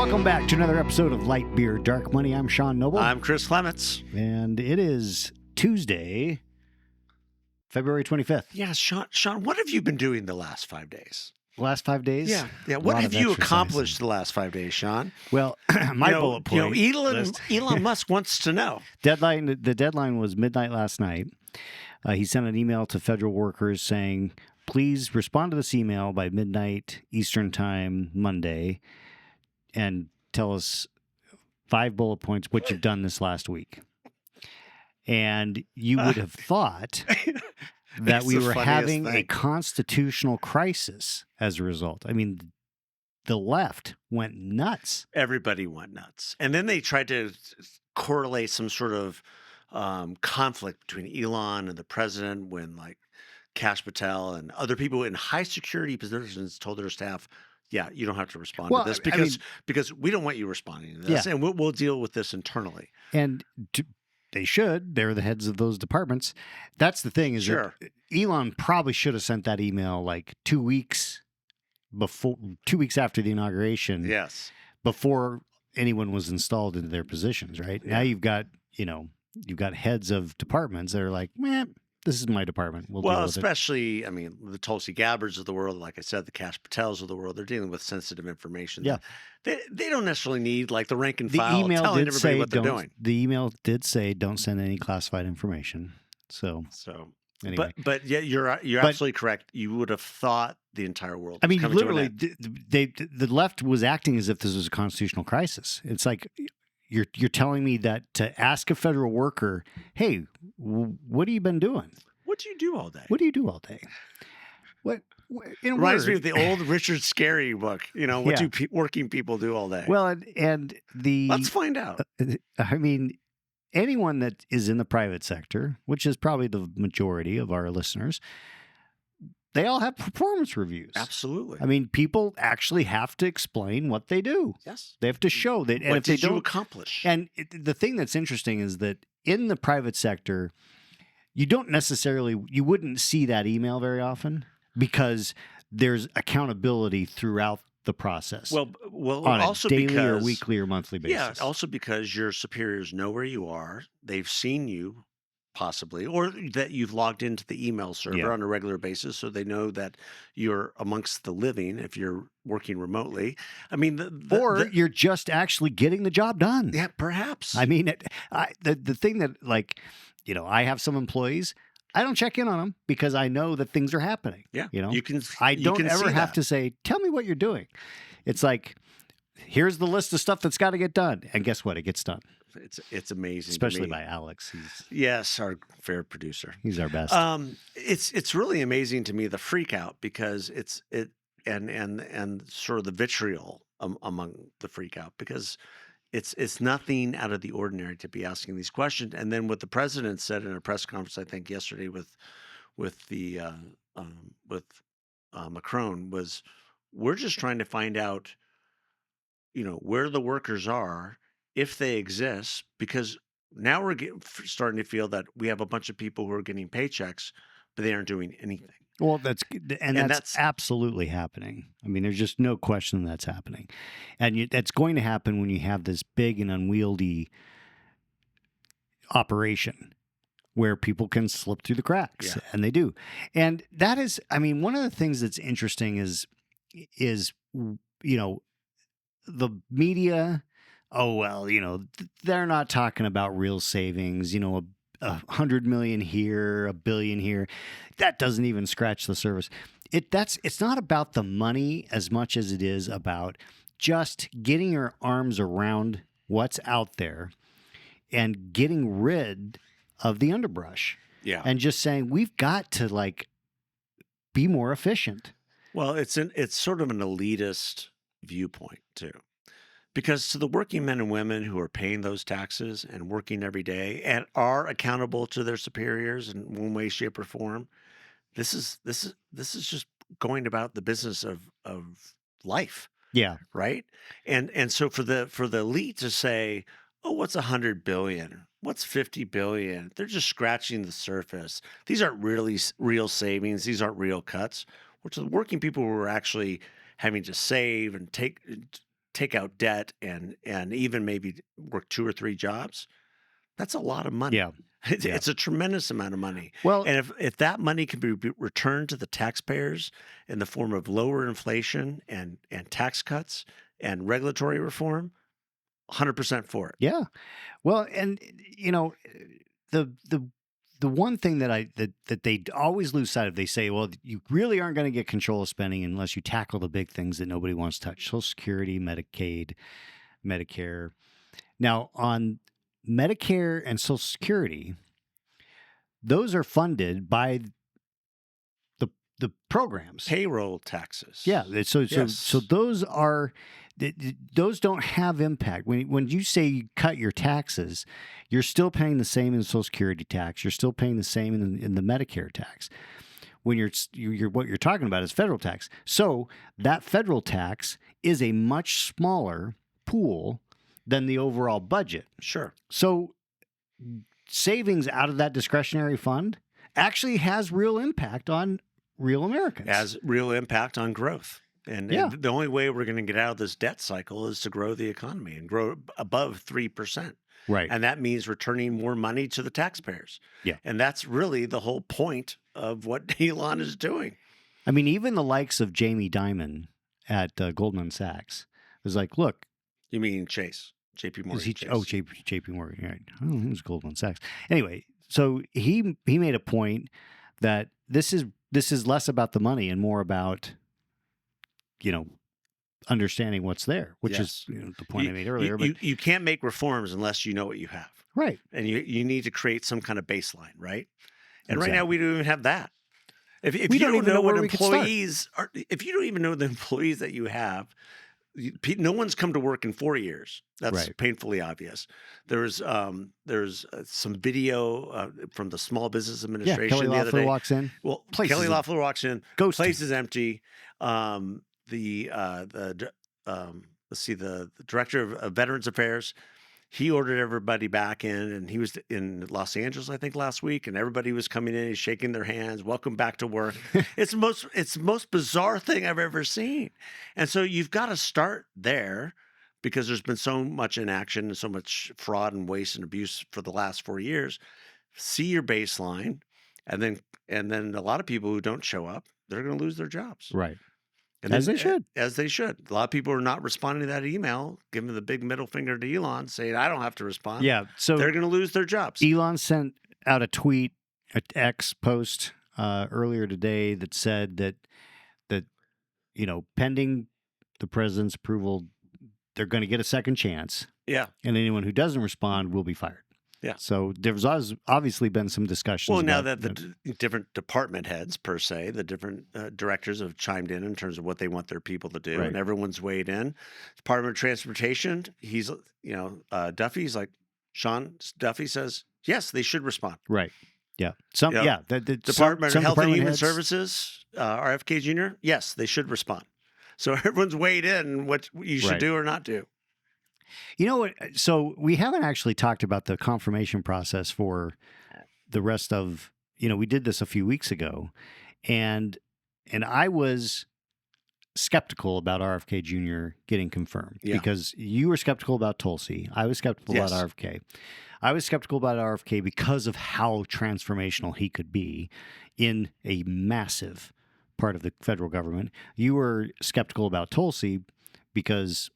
Welcome back to another episode of Light Beer Dark Money. I'm Sean Noble. I'm Chris Clements. And it is Tuesday, February 25th. Yeah, Sean, what have you been doing the last 5 days? Last 5 days? Yeah. What have you accomplished the last 5 days, Sean? Well, my bullet point. Elon Musk wants to know. The deadline was midnight last night. He sent an email to federal workers saying, please respond to this email by midnight Eastern Time Monday and tell us 5 bullet points what you've done this last week. And you would have thought that we were having a constitutional crisis as a result. I mean, the left went nuts. Everybody went nuts. And then they tried to correlate some sort of conflict between Elon and the president when, like, Kash Patel and other people in high security positions told their staff, yeah, you don't have to respond to this because we don't want you responding to this, and we'll deal with this internally. And they should. They're the heads of those departments. That's the thing is that Elon probably should have sent that email like 2 weeks after the inauguration. Yes. Before anyone was installed into their positions, right? Yeah. Now you've got heads of departments that are like, man, this is my department. We'll deal with especially, I mean, the Tulsi Gabbards of the world, like I said, the Kash Patels of the world, they're dealing with sensitive information. Yeah. They don't necessarily need, like, the rank and file telling everybody what they're doing. The email did say don't send any classified information. So anyway. But yeah, you're absolutely correct. You would have thought the entire world was coming literally, to an end. the left was acting as if this was a constitutional crisis. It's like, You're telling me that to ask a federal worker, hey, what have you been doing? What do you do all day? What do you do all day? What reminds me of the old Richard Scarry book. What do working people do all day? Well, let's find out. I mean, anyone that is in the private sector, which is probably the majority of our listeners, they all have performance reviews. Absolutely. I mean, people actually have to explain what they do. Yes. They have to show that. And what if they did you don't accomplish? And the thing that's interesting is that in the private sector, you wouldn't see that email very often because there's accountability throughout the process. Well, on also a daily because, or weekly or monthly basis. Yeah, also because your superiors know where you are. They've seen you. Possibly, or that you've logged into the email server on a regular basis, so they know that you're amongst the living if you're working remotely. I mean, you're just actually getting the job done. Yeah, perhaps. I mean, the thing that, like, I have some employees. I don't check in on them because I know that things are happening. Yeah, I don't ever have to say, "Tell me what you're doing." It's like, here's the list of stuff that's got to get done, and guess what? It gets done. It's amazing, especially by Alex. Yes, our fair producer. He's our best. It's really amazing to me, the freak out, because and sort of the vitriol among the freak out, because it's nothing out of the ordinary to be asking these questions. And then what the president said in a press conference, I think yesterday with Macron, was, we're just trying to find out, where the workers are, if they exist, because now we're starting to feel that we have a bunch of people who are getting paychecks, but they aren't doing anything. Well, that's absolutely happening. I mean, there's just no question that's happening. And that's going to happen when you have this big and unwieldy operation where people can slip through the cracks, and they do. And that is, I mean, one of the things that's interesting is the media. Oh, well, they're not talking about real savings, $100 million here, $1 billion here. That doesn't even scratch the surface. It's not about the money as much as it is about just getting your arms around what's out there and getting rid of the underbrush. Yeah. And just saying, we've got to, like, be more efficient. Well, it's sort of an elitist viewpoint too. Because to the working men and women who are paying those taxes and working every day and are accountable to their superiors in one way, shape, or form, this is just going about the business of life. Yeah. Right. And so for the elite to say, oh, what's 100 billion? What's 50 billion? They're just scratching the surface. These aren't really real savings. These aren't real cuts. Which the working people who are actually having to save and take take out debt and even maybe work 2 or 3 jobs, that's a lot of money. Yeah. It's, Yeah. it's a tremendous amount of money. Well, And if that money can be returned to the taxpayers in the form of lower inflation and tax cuts and regulatory reform, 100% for it. yeah. Well, and the the one thing that they always lose sight of, they say, well, you really aren't going to get control of spending unless you tackle the big things that nobody wants to touch: Social Security, Medicaid, Medicare. Now, on Medicare and Social Security, those are funded by the programs. Payroll taxes. Yeah, so Yes. those don't have impact. When you say you cut your taxes, you're still paying the same in Social Security tax. You're still paying the same in the Medicare tax. When you're what you're talking about is federal tax. So that federal tax is a much smaller pool than the overall budget. Sure. So savings out of that discretionary fund actually has real impact on real Americans. Has real impact on growth. And the only way we're going to get out of this debt cycle is to grow the economy and grow above 3%. Right. And that means returning more money to the taxpayers. Yeah. And that's really the whole point of what Elon is doing. I mean, even the likes of Jamie Dimon at Goldman Sachs was like, look. You mean Chase? JP Morgan. Chase. Oh, JP Morgan. Right. Oh, it was Goldman Sachs. Anyway, so he made a point that this is less about the money and more about, understanding what's there, which is the point I made earlier. But you can't make reforms unless you know what you have. Right. And you need to create some kind of baseline, right? And right now we don't even have that. If you don't even know what employees are, if you don't even know the employees that you have, no one's come to work in 4 years. That's painfully obvious. There's some video from the Small Business Administration. Kelly the other day. Loeffler walks in. Well, Kelly Loeffler walks in. Place is empty. Let's see, the director of Veterans Affairs, he ordered everybody back in, and he was in Los Angeles, I think, last week, and everybody was coming in, he's shaking their hands, welcome back to work. It's the most bizarre thing I've ever seen. And so you've got to start there, because there's been so much inaction and so much fraud and waste and abuse for the last 4 years. See your baseline, and then a lot of people who don't show up, they're going to lose their jobs. Right. And as they should. As they should. A lot of people are not responding to that email, giving the big middle finger to Elon, saying, I don't have to respond. Yeah. So they're going to lose their jobs. Elon sent out a tweet, an X post earlier today that said that pending the president's approval, they're going to get a second chance. Yeah. And anyone who doesn't respond will be fired. Yeah. So there's obviously been some discussions. Well, now that the different department heads, per se, the different directors have chimed in terms of what they want their people to do, and everyone's weighed in. Department of Transportation, he's, Duffy's like, Sean Duffy says, yes, they should respond. Right. Yeah. The Department of Health and Human Services, RFK Jr., yes, they should respond. So everyone's weighed in what you should do or not do. You know what? So we haven't actually talked about the confirmation process for the rest of, we did this a few weeks ago, and I was skeptical about RFK Jr. getting confirmed because you were skeptical about Tulsi. I was skeptical about RFK. I was skeptical about RFK because of how transformational he could be in a massive part of the federal government. You were skeptical about Tulsi because...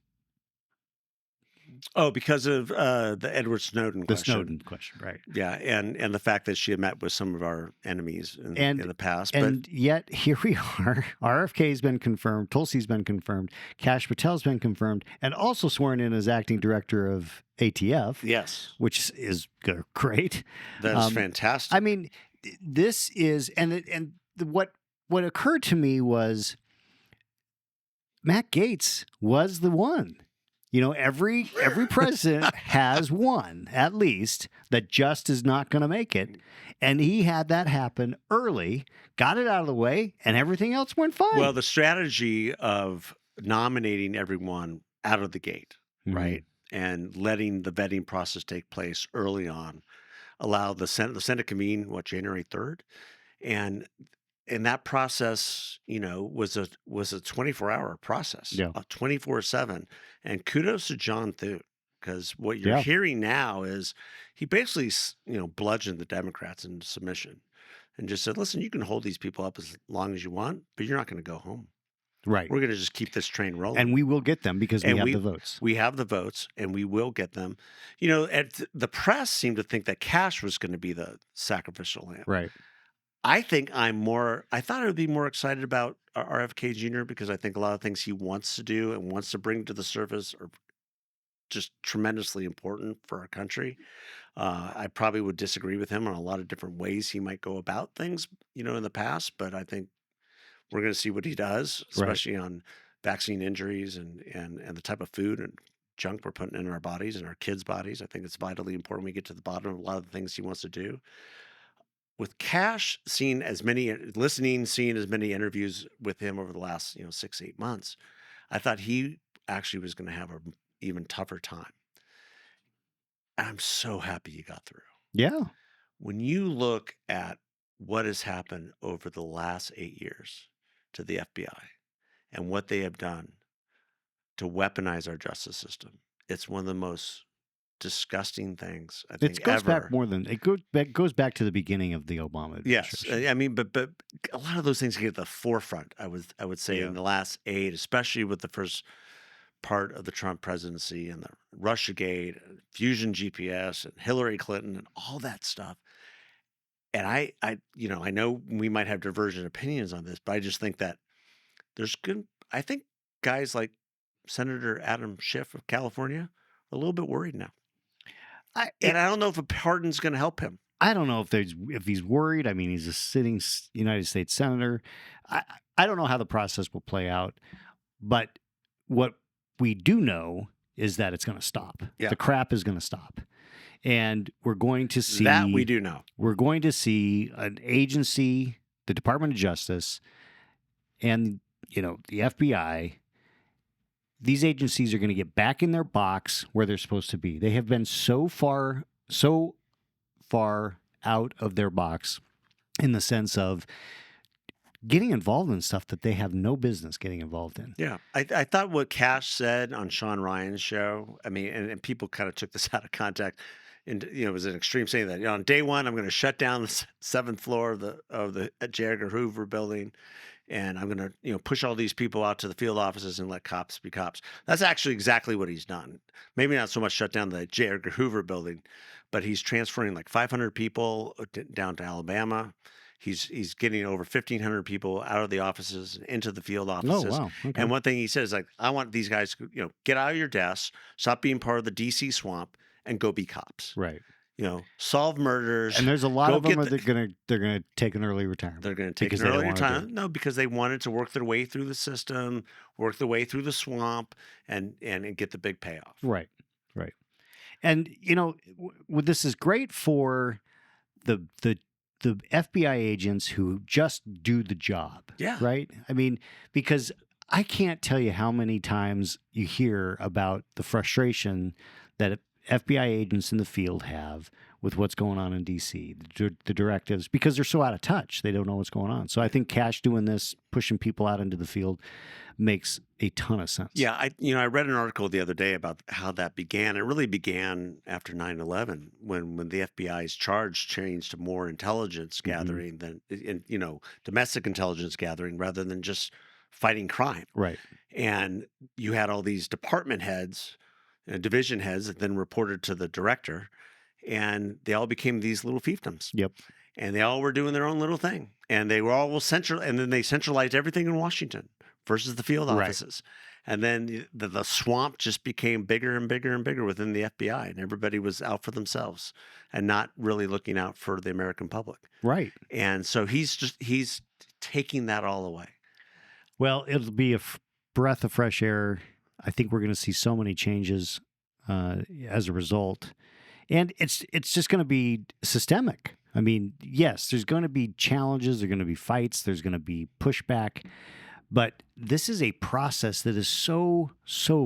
Oh, because of the Edward Snowden question. The Snowden question, right. Yeah, and the fact that she had met with some of our enemies in the past. And yet, here we are. RFK's been confirmed. Tulsi's been confirmed. Kash Patel's been confirmed. And also sworn in as acting director of ATF. Yes. Which is great. That's fantastic. I mean, this is... And what occurred to me was Matt Gaetz was the one. Every president has one, at least, that just is not going to make it. And he had that happen early, got it out of the way, and everything else went fine. Well, the strategy of nominating everyone out of the gate, right, and letting the vetting process take place early on, allow the Senate convene, January 3rd? And and that process, was a 24-hour process, Yeah. 24/7. And kudos to John Thune, because what you're Yeah. hearing now is he basically, bludgeoned the Democrats into submission and just said, "Listen, you can hold these people up as long as you want, but you're not going to go home. Right. We're going to just keep this train And rolling." we will get them because we And have we the votes. we have the votes, and we will get them. The press seemed to think that Cash was going to be the sacrificial lamb. Right. I thought I would be more excited about RFK Jr. because I think a lot of things he wants to do and wants to bring to the surface are just tremendously important for our country. I probably would disagree with him on a lot of different ways he might go about things, in the past, but I think we're going to see what he does, Right. especially on vaccine injuries and the type of food and junk we're putting in our bodies and our kids' bodies. I think it's vitally important we get to the bottom of a lot of the things he wants to do. With Cash, seeing as many interviews with him over the last 6-8 months, I thought he actually was going to have an even tougher time. I'm so happy he got through. Yeah. When you look at what has happened over the last 8 years to the FBI and what they have done to weaponize our justice system, it's one of the most disgusting things I think It goes back ever. more than it goes back to the beginning of the Obama Yes, administration. I mean, but a lot of those things get at the forefront. I would say Yeah. in the last 8, especially with the first part of the Trump presidency and the Russiagate, Fusion GPS, and Hillary Clinton, and all that stuff. And I know we might have divergent opinions on this, but I just think that there's good. I think guys like Senator Adam Schiff of California are a little bit worried now, and I don't know if a pardon's going to help him. I don't know if he's worried. I mean, he's a sitting United States senator. I don't know how the process will play out, but what we do know is that it's going to stop. Yeah. The crap is going to stop, and we're going to see That we do know. We're going to see an agency, the Department of Justice, and the FBI. These agencies are going to get back in their box where they're supposed to be. They have been so far out of their box in the sense of getting involved in stuff that they have no business getting involved in. Yeah. I thought what Cash said on Sean Ryan's show, I mean, and people kind of took this out of context. And it was an extreme saying that on day one, I'm going to shut down the 7th floor of the J. Edgar Hoover building, and I'm going to push all these people out to the field offices and let cops be cops. That's actually exactly what he's done. Maybe not so much shut down the J. Edgar Hoover building, but he's transferring like 500 people down to Alabama. He's getting over 1,500 people out of the offices and into the field offices. Oh, wow. Okay. And one thing he says, like, I want these guys to get out of your desks, stop being part of the DC swamp, and go be cops. Right. Solve murders. And there's a lot of them get they're gonna take an early retirement. They're going to take an early retirement. No, because they wanted to work their way through the system, work their way through the swamp, and get the big payoff. Right. Right. And this is great for the FBI agents who just do the job. Yeah. Right. I mean, because I can't tell you how many times you hear about the frustration that FBI agents in the field have with what's going on in D.C., the directives, because they're so out of touch. They don't know what's going on. So I think Cash doing this, pushing people out into the field, makes a ton of sense. Yeah, I read an article the other day about how that began. It really began after 9/11 when the FBI's charge changed to more intelligence gathering than domestic intelligence gathering rather than just fighting crime. Right. And you had all these department heads, division heads that then reported to the director, and they all became these little fiefdoms. Yep. And they all were doing their own little thing, and they were all central. And then they centralized everything in Washington versus the field offices. Right. And then the swamp just became bigger and bigger and bigger within the FBI, and everybody was out for themselves and not really looking out for the American public. Right. And so he's taking that all away. Well, it'll be a breath of fresh air. I think we're going to see so many changes as a result. And it's just going to be systemic. I mean, yes, there's going to be challenges. There's going to be fights. There's going to be pushback. But this is a process that is so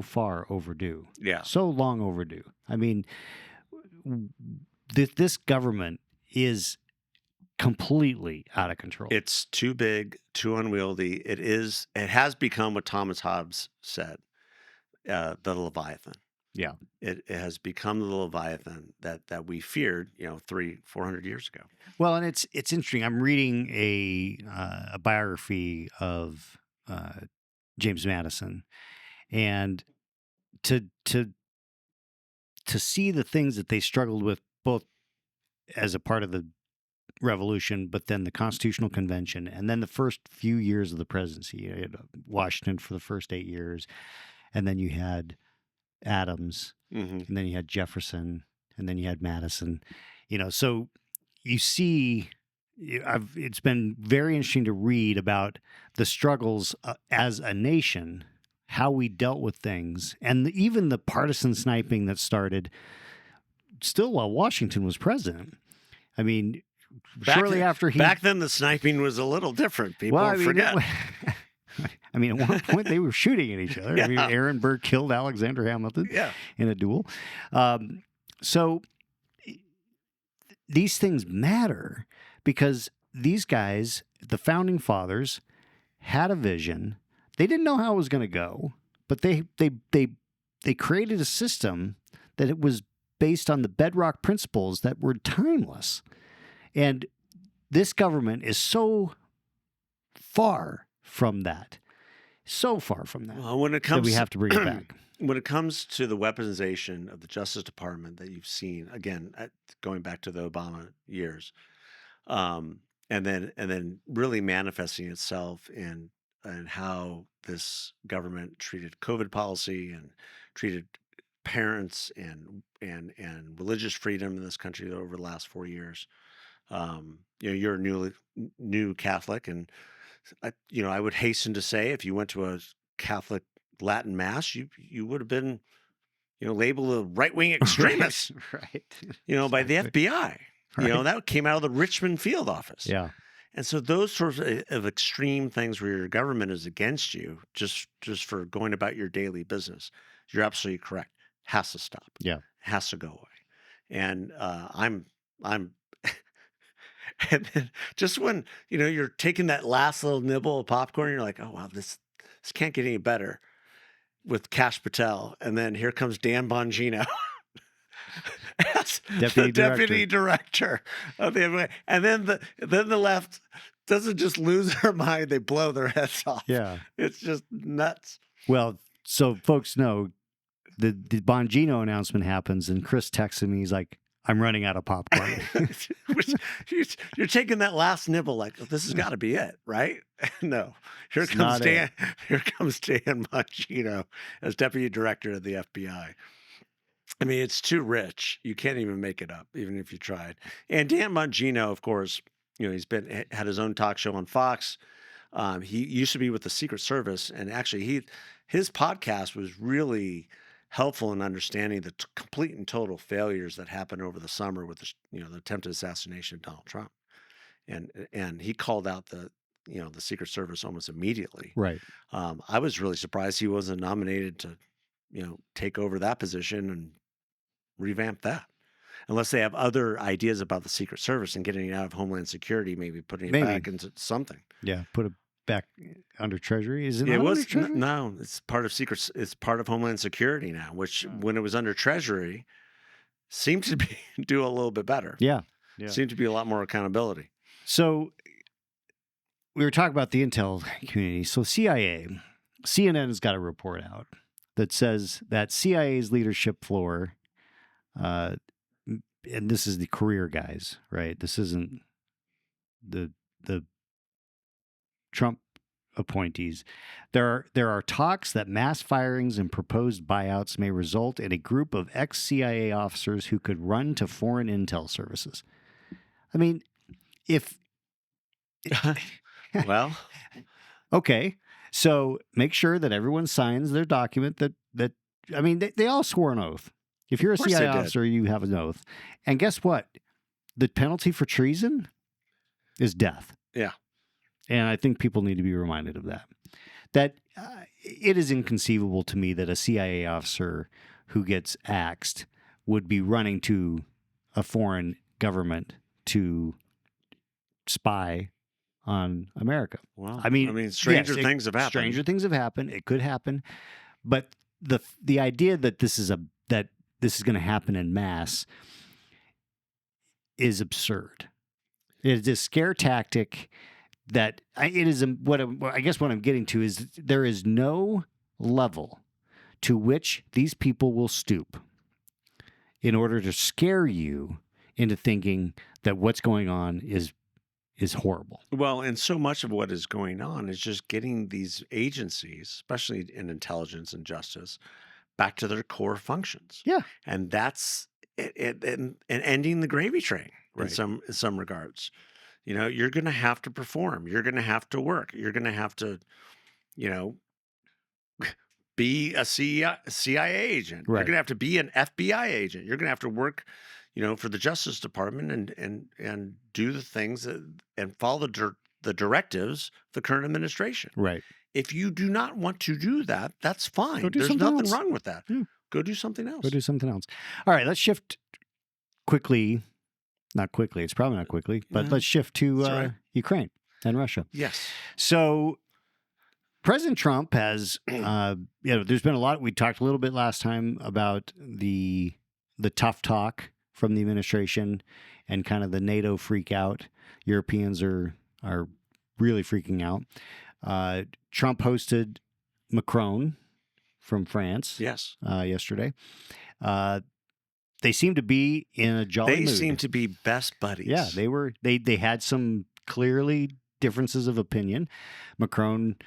far overdue. Yeah. So long overdue. I mean, this government is completely out of control. It's too big, too unwieldy. It has become what Thomas Hobbes said, the Leviathan. Yeah. It has become the Leviathan that we feared, 400 years ago. Well, and it's interesting. I'm reading a biography of James Madison, and to see the things that they struggled with, both as a part of the revolution, but then the Constitutional Convention, and then the first few years of the presidency. You had Washington for the first 8 years, and then you had Adams, and then you had Jefferson, and then you had Madison. So you see, it's been very interesting to read about the struggles as a nation, how we dealt with things, and even the partisan sniping that started still while Washington was president. I mean, shortly after back then the sniping was a little different. People forget. I mean, at one point they were shooting at each other. Yeah. I mean, Aaron Burr killed Alexander Hamilton in a duel. So these things matter because these guys, the founding fathers, had a vision. They didn't know how it was going to go, but they created a system that it was based on the bedrock principles that were timeless. And this government is so far from that. So far from that. Well, when it comes that we have to bring it back. When it comes to the weaponization of the Justice Department that you've seen, again, going back to the Obama years, and then really manifesting itself in how this government treated COVID policy and treated parents and religious freedom in this country over the last 4 years. You're a new Catholic, and I would hasten to say, if you went to a Catholic Latin mass, you would have been, labeled a right-wing extremist, Right. by the FBI. Right. That came out of the Richmond field office. Yeah. And so those sorts of extreme things where your government is against you just for going about your daily business, you're absolutely correct. Has to stop. Yeah. Has to go away. And I'm and then just when you're taking that last little nibble of popcorn, you're like, oh wow, this can't get any better with Kash Patel, and then here comes Dan Bongino as Deputy the deputy director of the FBI. And then the left doesn't just lose their mind; they blow their heads off. Yeah, it's just nuts. Well, so folks know the Bongino announcement happens, and Chris texts me. He's like, I'm running out of popcorn. You're taking that last nibble like, oh, this has got to be it, right? No. Here comes Dan Bongino as deputy director of the FBI. I mean, it's too rich. You can't even make it up, even if you tried. And Dan Bongino, of course, he's had his own talk show on Fox. He used to be with the Secret Service, and actually his podcast was really helpful in understanding the complete and total failures that happened over the summer with the attempted assassination of Donald Trump, and he called out the Secret Service almost immediately. Right. I was really surprised he wasn't nominated to take over that position and revamp that, unless they have other ideas about the Secret Service and getting it out of Homeland Security, maybe putting it back into something. Yeah, put it back under Treasury. Is it? It was under Treasury? No. It's part of Secret. It's part of Homeland Security now, which when it was under Treasury, seemed to do a little bit better. Yeah. Seemed to be a lot more accountability. So we were talking about the intel community. So CNN has got a report out that says that CIA's leadership floor, and this is the career guys, right? This isn't the Trump appointees. There are talks that mass firings and proposed buyouts may result in a group of ex-CIA officers who could run to foreign intel services. I mean, well, okay. So make sure that everyone signs their document that I mean, they all swore an oath. If you're a CIA officer, you have an oath. And guess what? The penalty for treason is death. Yeah. And I think people need to be reminded of that. That it is inconceivable to me that a CIA officer who gets axed would be running to a foreign government to spy on America. Well, I mean, stranger yes, things have happened. Stranger things have happened. It could happen, but the idea that this is going to happen en masse is absurd. It is a scare tactic that it is I guess what I'm getting to is there is no level to which these people will stoop in order to scare you into thinking that what's going on is horrible. Well, and so much of what is going on is just getting these agencies, especially in intelligence and justice, back to their core functions. Yeah. And that's and ending the gravy train Right. in some regards. You're going to have to perform. You're going to have to work. You're going to have to, you know, be a CIA agent. You're Right. going to have to be an FBI agent. You're going to have to work, for the Justice Department and do the things and follow the directives of the current administration. Right. If you do not want to do that, that's fine. Go do There's something nothing else. wrong with that. Yeah. Go do something else. Go do something else. All right, let's shift quickly. Not quickly. It's probably not quickly, but Yeah. let's shift to That's right. Ukraine and Russia. Yes. So President Trump has, there's been a lot. We talked a little bit last time about the tough talk from the administration and kind of the NATO freak out. Europeans are really freaking out. Trump hosted Macron from France. Yes. Yesterday. They seem to be in a jolly mood. They seem to be best buddies. Yeah, they were. They had some clearly differences of opinion. Macron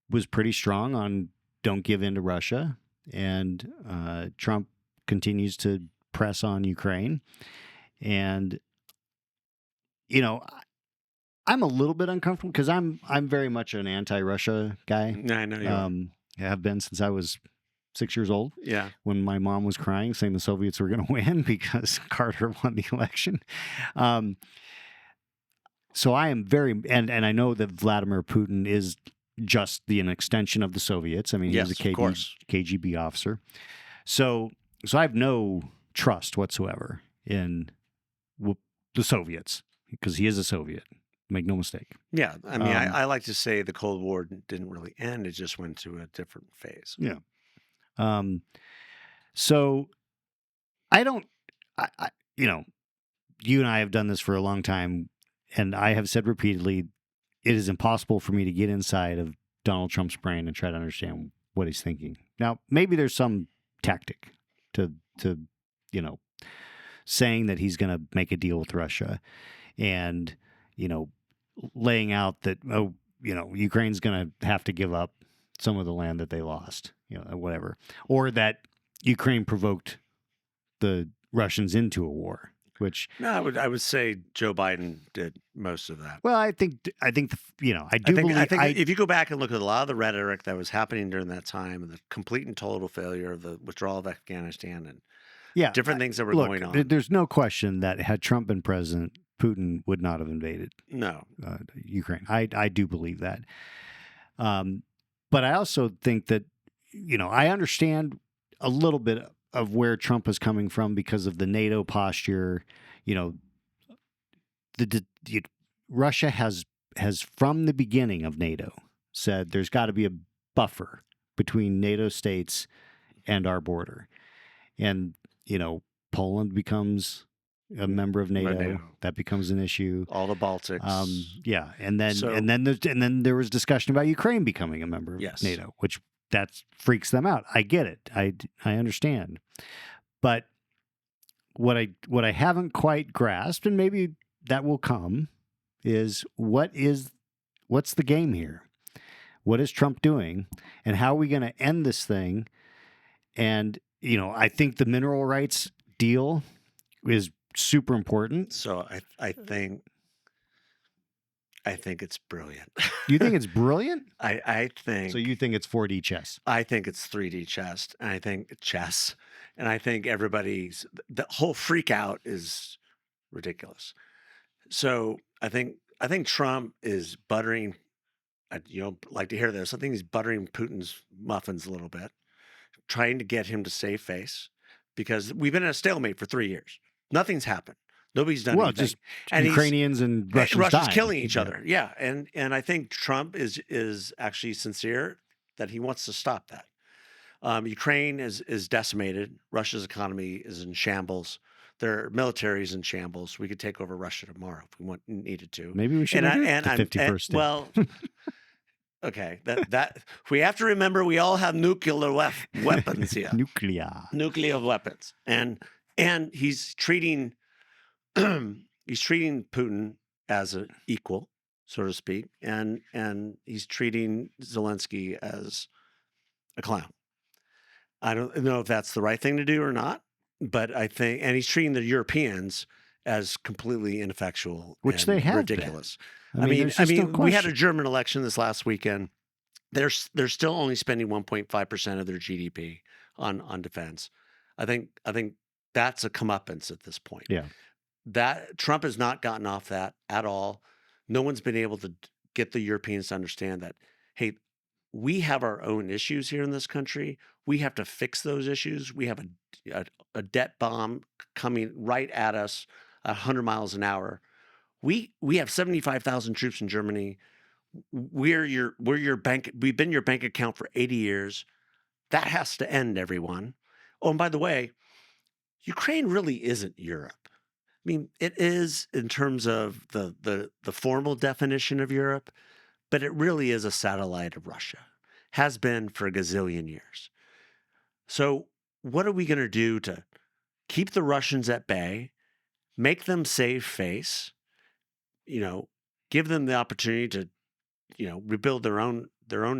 was pretty strong on don't give in to Russia, and Trump continues to press on Ukraine. And I'm a little bit uncomfortable because I'm very much an anti-Russia guy. I know you are. I have been since I was 6 years old. Yeah. When my mom was crying, saying the Soviets were going to win because Carter won the election. So I am very, and I know that Vladimir Putin is just an extension of the Soviets. I mean, he was a of course. KGB officer. So I have no trust whatsoever in the Soviets because he is a Soviet. Make no mistake. Yeah. I mean, I like to say the Cold War didn't really end. It just went to a different phase. Yeah. So I don't, you and I have done this for a long time, and I have said repeatedly, it is impossible for me to get inside of Donald Trump's brain and try to understand what he's thinking. Now, maybe there's some tactic to saying that he's going to make a deal with Russia and, laying out that, Ukraine's going to have to give up some of the land that they lost, whatever, or that Ukraine provoked the Russians into a war, which No, I would say Joe Biden did most of that. well, I think I think if you go back and look at a lot of the rhetoric that was happening during that time and the complete and total failure of the withdrawal of Afghanistan and different things that were going on. There's no question that had Trump been president, Putin would not have invaded No. Ukraine. I do believe that. But I also think that, I understand a little bit of where Trump is coming from because of the NATO posture. Russia has from the beginning of NATO said there's got to be a buffer between NATO states and our border. And, Poland becomes a member of NATO. That becomes an issue. All the Baltics. Yeah, and then there was discussion about Ukraine becoming a member of NATO, which that freaks them out. I get it. I understand. But what I haven't quite grasped, and maybe that will come, is what's the game here? What is Trump doing, and how are we going to end this thing? And I think the mineral rights deal is super important. So I think it's brilliant. You think it's brilliant? I think. So you think it's 4D chess? I think it's 3D chess, and I think chess, and I think the whole freak out is ridiculous. So I think Trump is buttering. You don't like to hear this. I think he's buttering Putin's muffins a little bit, trying to get him to save face, because we've been in a stalemate for 3 years. Nothing's happened. Nobody's done Well, anything. just And Ukrainians and Russians Russia's dying. killing each Yeah. other. Yeah. And I think Trump is actually sincere that he wants to stop that. Ukraine is decimated. Russia's economy is in shambles. Their military is in shambles. We could take over Russia tomorrow if we needed to. Maybe we should And make it and the I'm 51st state. well, okay. That we have to remember we all have nuclear weapons here. Nuclear weapons. And he's treating Putin as an equal, so to speak, and he's treating Zelensky as a clown. I don't know if that's the right thing to do or not, but I think, and he's treating the Europeans as completely ineffectual, Which and they have ridiculous. been. I mean, there's just no we had a question. German election this last weekend. They're still only spending 1.5% of their GDP on defense. I think that's a comeuppance at this point. Yeah. That Trump has not gotten off that at all. No one's been able to get the Europeans to understand that, hey, we have our own issues here in this country. We have to fix those issues. We have a debt bomb coming right at us 100 miles an hour. We have 75,000 troops in Germany. We're your bank. We've been your bank account for 80 years. That has to end, everyone. Oh, and by the way, Ukraine really isn't Europe. I mean, it is in terms of the formal definition of Europe, but it really is a satellite of Russia. Has been for a gazillion years. So what are we going to do to keep the Russians at bay, make them save face, give them the opportunity to, rebuild their own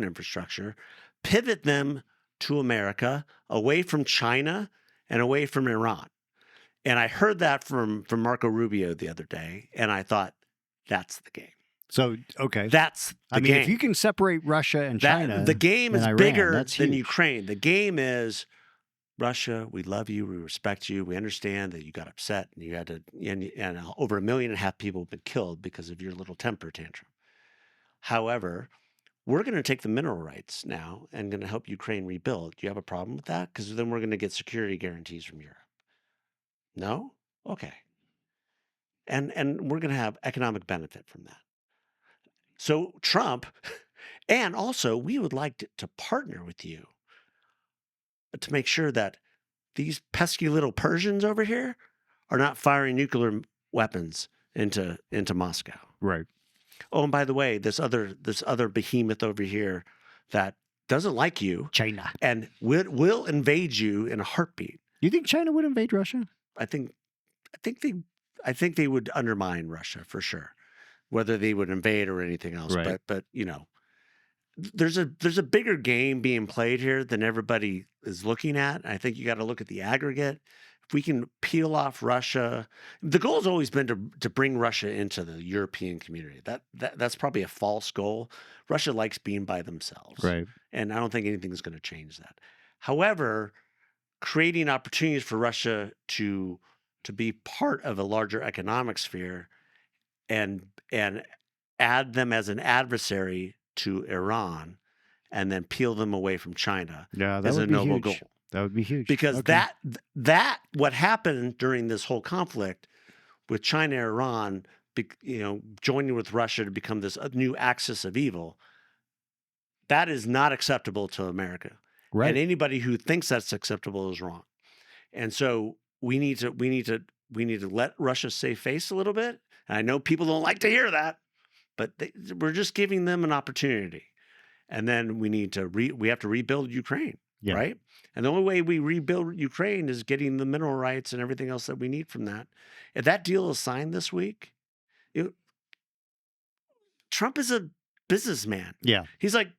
infrastructure, pivot them to America, away from China and away from Iran? And I heard that from Marco Rubio the other day, and I thought, that's the game. So, okay. That's the game. if you can separate Russia and China, the game and is Iran, bigger that's than huge. Ukraine. The game is Russia. We love you. We respect you. We understand that you got upset and you had to, and over 1.5 million people have been killed because of your little temper tantrum. However, we're going to take the mineral rights now and going to help Ukraine rebuild. Do you have a problem with that? Because then we're going to get security guarantees from Europe. No? Okay. And we're going to have economic benefit from that. So Trump, and also we would like to partner with you to make sure that these pesky little Persians over here are not firing nuclear weapons into Moscow. Right. Oh, and by the way, this other behemoth over here that doesn't like you, China, and will invade you in a heartbeat. You think China would invade Russia? I think they would undermine Russia for sure, whether they would invade or anything else. Right. But there's a bigger game being played here than everybody is looking at. I think you got to look at the aggregate. If we can peel off Russia, the goal has always been to bring Russia into the European community. That's probably a false goal. Russia likes being by themselves, Right. and I don't think anything's going to change that. However, creating opportunities for Russia to be part of a larger economic sphere and add them as an adversary to Iran and then peel them away from China is a noble goal. That would be huge. Because Okay. that what happened during this whole conflict with China and Iran, joining with Russia to become this new axis of evil, that is not acceptable to America. Right. And anybody who thinks that's acceptable is wrong. And so we need to let Russia save face a little bit. And I know people don't like to hear that, but we're just giving them an opportunity. And then we have to rebuild Ukraine, Yeah. right? And the only way we rebuild Ukraine is getting the mineral rights and everything else that we need from that. If that deal is signed this week, Trump is a businessman. Yeah. He's like,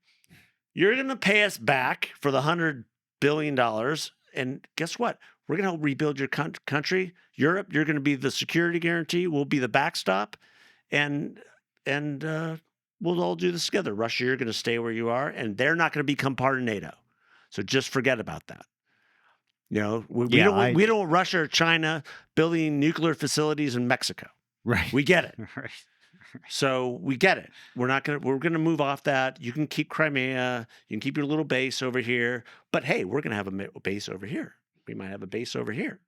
you're going to pay us back for the $100 billion. And guess what? We're going to help rebuild your country. Europe, you're going to be the security guarantee. We'll be the backstop. And we'll all do this together. Russia, you're going to stay where you are, and they're not going to become part of NATO. So just forget about that. We don't want Russia or China building nuclear facilities in Mexico. Right. We get it. Right. So we get it. We're going to move off that. You can keep Crimea. You can keep your little base over here. But hey, we're going to have a base over here. We might have a base over here.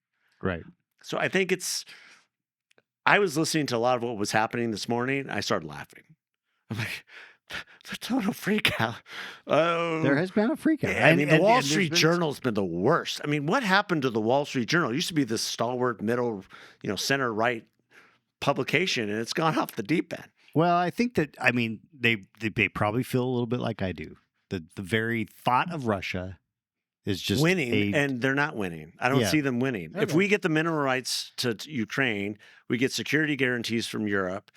Right. So I think it's I was listening to a lot of what was happening this morning. I started laughing. I'm like, the total freak out. There Oh, has been a freak out. I mean, the Wall And there's Street been Journal's been the worst. I mean, what happened to the Wall Street Journal? It used to be this stalwart middle, center right publication, and it's gone off the deep end. well, I think that I mean they probably feel a little bit like I do. The very thought of Russia is just Winning, and they're not winning. I don't Yeah. see them winning. If Okay. we get the mineral rights to Ukraine, we get security guarantees from Europe.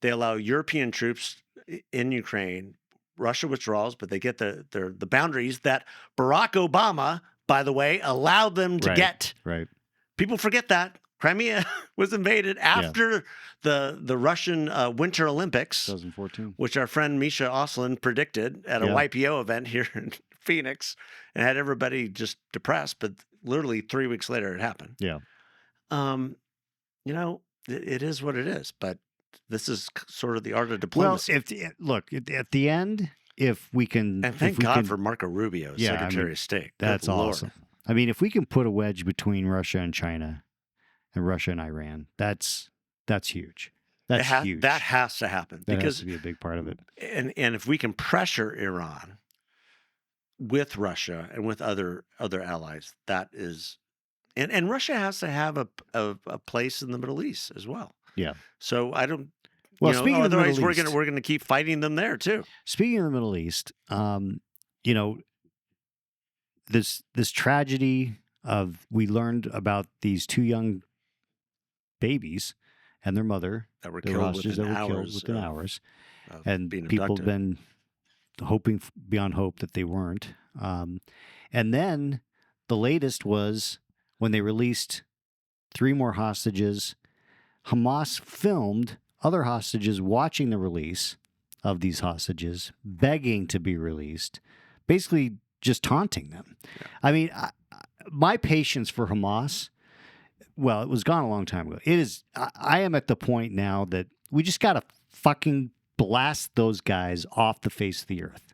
They allow European troops in Ukraine. Russia withdraws, but they get the boundaries that Barack Obama, by the way, allowed them to Right. get. right. People forget that Crimea was invaded after the Russian Winter Olympics, 2014. which our friend Misha Oslin predicted at a Yeah. YPO event here in Phoenix, and had everybody just depressed. But literally 3 weeks later, it happened. Yeah. It is what it is. But this is sort of the art of Well, diplomacy. at the end, if we can, and thank if we God can, for Marco Rubio, Yeah, I Secretary mean, of State. Good that's Lord. awesome. I mean, if we can put a wedge between Russia and China, and Russia and Iran, that's huge. That's huge. That has to happen That because has to be a big part of it. and if we can pressure Iran with Russia and with other allies, that is, and Russia has to have a place in the Middle East as well. Yeah. So I don't. Well, speaking of the otherwise Middle East, we're gonna keep fighting them there too. Speaking of the Middle East, this tragedy of we learned about these two young babies and their mother, That were their killed hostages within that were killed hours. within hours, Of and being people have abducted. been hoping beyond hope that they weren't. And then the latest was when they released 3 more hostages. Hamas filmed other hostages watching the release of these hostages, begging to be released, basically just taunting them. Yeah. I mean, my patience for Hamas, well, it was gone a long time ago. It is. I am at the point now that we just got to fucking blast those guys off the face of the earth.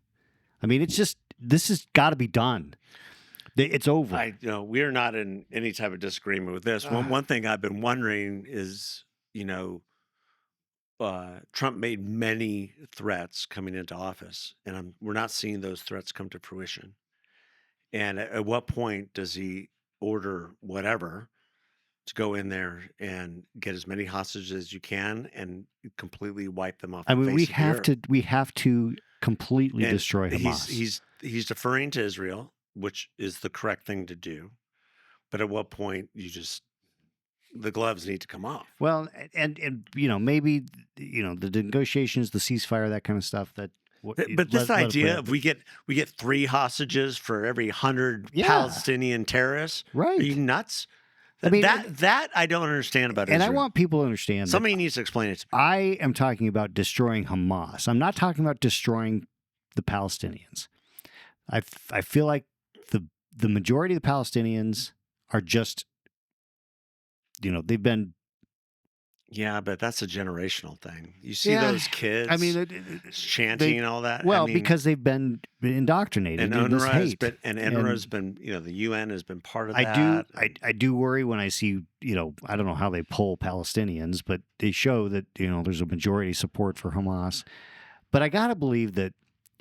I mean, it's just, this has got to be done. It's over. We are not in any type of disagreement with this. One thing I've been wondering is, Trump made many threats coming into office, and we're not seeing those threats come to fruition. And at what point does he order whatever to go in there and get as many hostages as you can and completely wipe them off? I the mean, face of the earth? we have to completely And destroy Hamas. He's deferring to Israel, which is the correct thing to do. But at what point the gloves need to come off? Well, and maybe the negotiations, the ceasefire, that kind of stuff. But this idea of we get 3 hostages for every 100 Yeah. Palestinian terrorists, right? are you nuts? I mean, that I don't understand about and Israel. I want people to understand. Somebody needs to explain it to me. I am talking about destroying Hamas. I'm not talking about destroying the Palestinians. I feel like the majority of the Palestinians are just, they've been. Yeah, but that's a generational thing. You see Yeah, those kids, I mean, chanting and all that. Well, I mean, because they've been indoctrinated and in this UNRWA has hate. been, and UNRWA has been, the UN has been part of I that. I do worry when I see, I don't know how they poll Palestinians, but they show that, there's a majority support for Hamas. But I got to believe that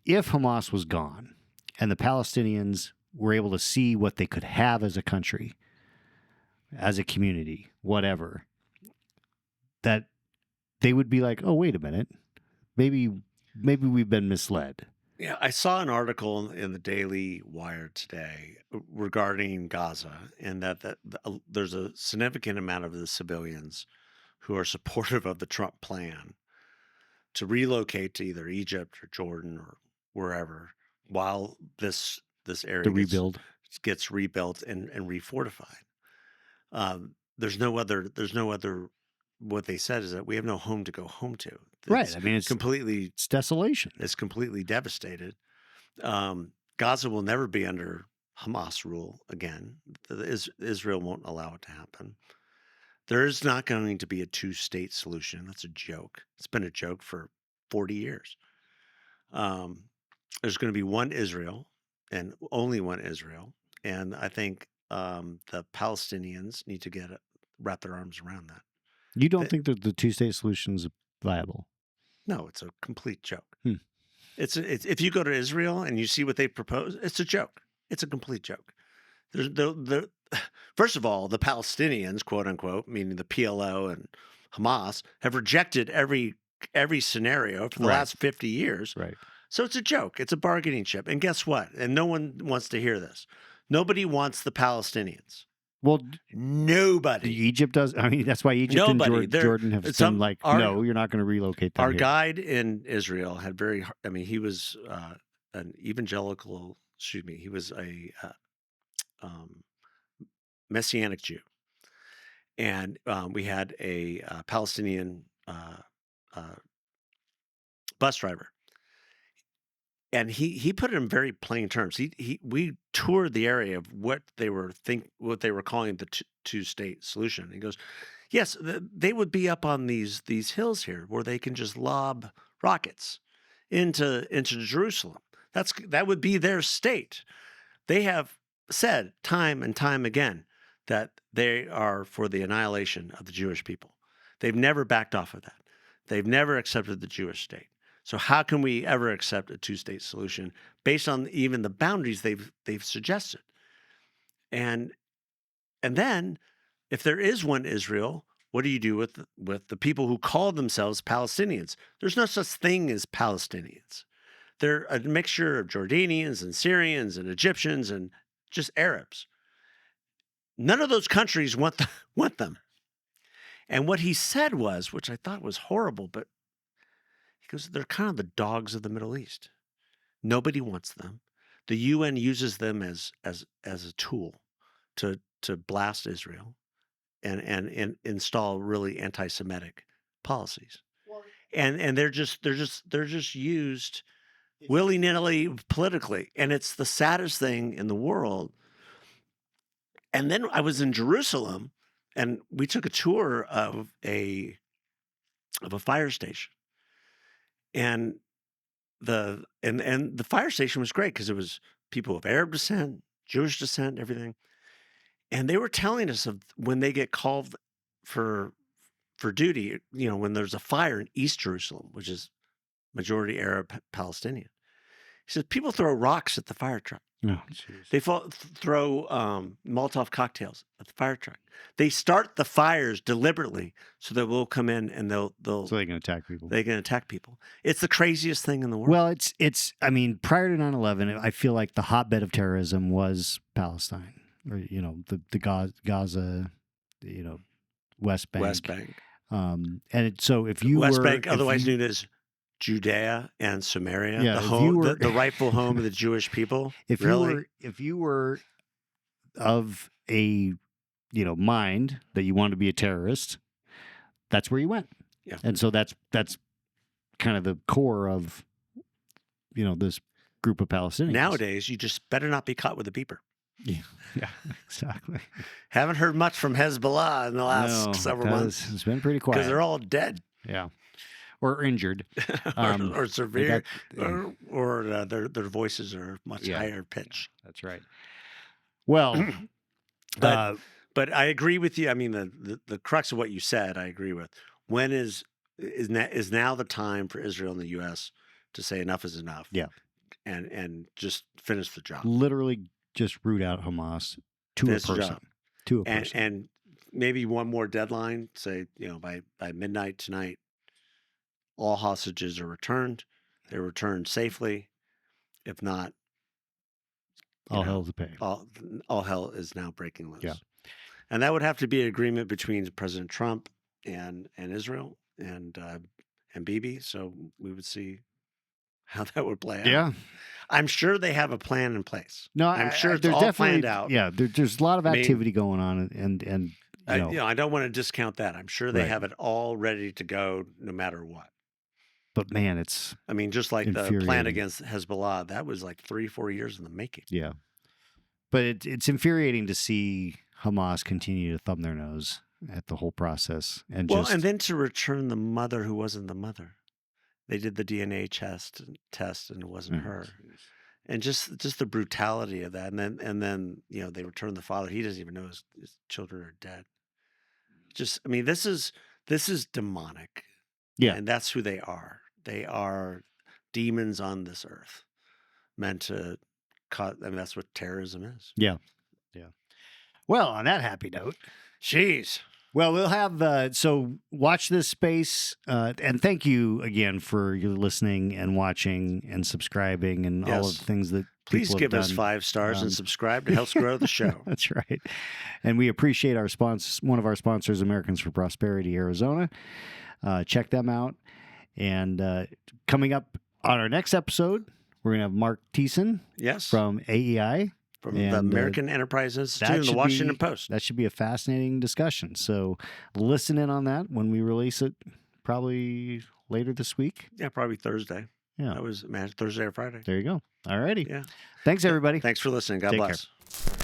if Hamas was gone and the Palestinians were able to see what they could have as a country, as a community, whatever, that they would be like, oh, wait a minute, maybe we've been misled. Yeah, I saw an article in the Daily Wire today regarding Gaza, and that there's a significant amount of the civilians who are supportive of the Trump plan to relocate to either Egypt or Jordan or wherever while this area gets rebuilt and refortified. There's no other. What they said is that we have no home to go home to. Right. I mean, it's desolation. It's completely devastated. Gaza will never be under Hamas rule again. Israel won't allow it to happen. There is not going to be a 2-state solution. That's a joke. It's been a joke for 40 years. There's going to be one Israel and only one Israel. And I think the Palestinians need to wrap their arms around that. You don't Th- think that the two-state solution is viable? No, it's a complete joke. Hmm. It's if you go to Israel and you see what they propose, it's a joke. It's a complete joke. There's first of all, the Palestinians, quote unquote, meaning the PLO and Hamas, have rejected every scenario for the Right. last 50 years. Right. So it's a joke. It's a bargaining chip. And guess what? And no one wants to hear this. Nobody wants the Palestinians. Well, Nobody. Egypt does. I mean, that's why Egypt Nobody. and Jordan have been like, no, you're not going to relocate them Our here. guide in Israel had he was an evangelical, he was a Messianic Jew. And we had a Palestinian bus driver. And he put it in very plain terms. We toured the area of what they were calling the two-state solution. He goes, yes, they would be up on these hills here where they can just lob rockets into Jerusalem. That would be their state. They have said time and time again that they are for the annihilation of the Jewish people. They've never backed off of that. They've never accepted the Jewish state. So how can we ever accept a two-state solution based on even the boundaries they've suggested? And then, if there is one Israel, what do you do with the people who call themselves Palestinians? There's no such thing as Palestinians. They're a mixture of Jordanians and Syrians and Egyptians and just Arabs. None of those countries want them. And what he said was, which I thought was horrible, but he goes, they're kind of the dogs of the Middle East. Nobody wants them. The UN uses them as a tool to blast Israel and install really anti-Semitic policies. Well, And they're just used willy-nilly politically. And it's the saddest thing in the world. And then I was in Jerusalem and we took a tour of a fire station. And the fire station was great because it was people of Arab descent, Jewish descent, everything. And they were telling us of when they get called for duty, when there's a fire in East Jerusalem, which is majority Arab Palestinian. He says people throw rocks at the fire truck. Oh, jeez. They throw Molotov cocktails at the fire truck. They start the fires deliberately so that we'll come in and they'll So they can attack people. They can attack people. It's the craziest thing in the world. Well, it's. I mean, prior to 9/11, I feel like the hotbed of terrorism was Palestine, or the Gaza, West Bank. West Bank. So if you West were, Bank, otherwise known as Judea and Samaria, Yeah, the rightful home of the Jewish people. if you were of a mind that you want to be a terrorist, that's where you went. Yeah. And so that's kind of the core of this group of Palestinians. Nowadays, you just better not be caught with a beeper. Yeah, exactly. Haven't heard much from Hezbollah in the last several months. It's been pretty quiet because they're all dead. Yeah, or injured, or severe, or their voices are much higher pitch. That's right. Well, but I agree with you. I mean, the crux of what you said, I agree with. When is now the time for Israel and the U.S. to say enough is enough? Yeah, and just finish the job. Literally, just root out Hamas to a person. And maybe one more deadline. Say by midnight tonight, all hostages are returned. They're returned safely. If not, all hell to pay. All hell is now breaking loose. Yeah. And that would have to be an agreement between President Trump and Israel and Bibi. So we would see how that would play out. Yeah. I'm sure they have a plan in place. No, I'm sure it's all definitely planned out. Yeah, there's a lot of activity going on, and I don't want to discount that. I'm sure they have it all ready to go, no matter what. But man, it's. I mean, just like the plan against Hezbollah, that was like 3-4 years in the making. Yeah, but it's infuriating to see Hamas continue to thumb their nose at the whole process, and then to return the mother who wasn't the mother. They did the DNA test, and it wasn't her. And just the brutality of that, and then they return the father. He doesn't even know his children are dead. I mean, this is This is demonic. Yeah. And that's who they are. They are demons on this earth meant to cause. I mean, that's what terrorism is. Yeah. Yeah. Well, on that happy note. Jeez. Well, we'll have so watch this space, and thank you again for your listening and watching and subscribing and all of Yes. the things that Please people have give us done. 5 stars and subscribe to help grow the show. That's right. And we appreciate our one of our sponsors, Americans for Prosperity Arizona. Check them out. And coming up on our next episode, we're going to have Mark Thiessen Yes. from AEI. From the American Enterprise Institute and the Washington Post. That should be a fascinating discussion. So listen in on that when we release it, probably later this week. Yeah, probably Thursday. Yeah. That was Thursday or Friday. There you go. All righty. Yeah. Thanks, everybody. Thanks for listening. God Take bless. care.